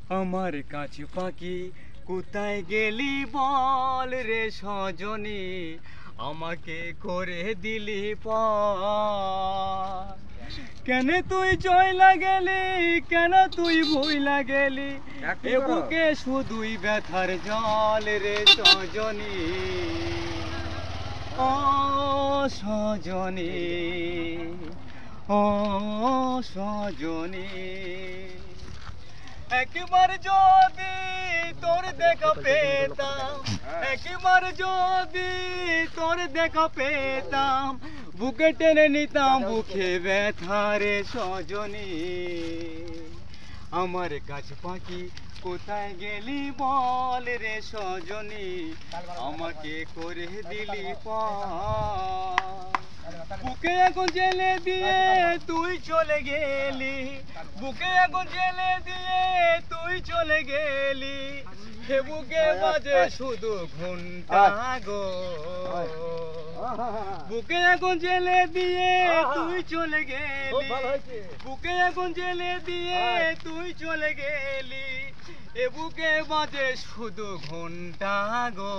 আমার কাছে পাখি কোথায় গেলি বল রে সজনী, আমাকে করে দিলি পর। কেন তুই চইলা গেলি, কেন তুই ভুইলা গেলি, এ বুকে শুধুই ব্যথার জল রে সজনী, ও সজনী, ও সজনী। একবার যদি তোর দেখা পেতাম, একবার যদি তোর দেখা পেতাম, বুকে টেনে নিতাম বুকে ব্যথা রে সজনী। আমার কাছে পাখি কোথায় গেলি বল রে সজনী, আমাকে করে দিলি পর। বুকে আগুন জেলে দিয়ে তুই চলে গেলি, বুকে আগুন জেলে দিয়ে তুই চলে গেলি, হে বুকে বাজে শুধু ঘন্টা গো। বুকে আগুন জেলে দিয়ে তুই চলে গেলি, বুকে আগুন জেলে দিয়ে তুই চলে গেলি, এ বুকে বাজে শুধু ঘন্টা গো।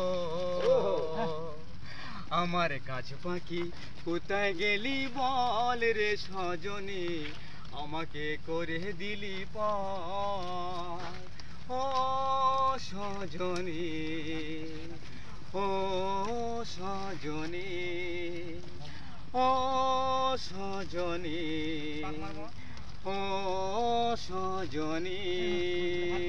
আমার কাছে পাখি কোথায় গেলি বল রে সজনী, আমাকে করে দিলি পর। ও সজনী, ও সজনী, ও সজনী, ও সজনী।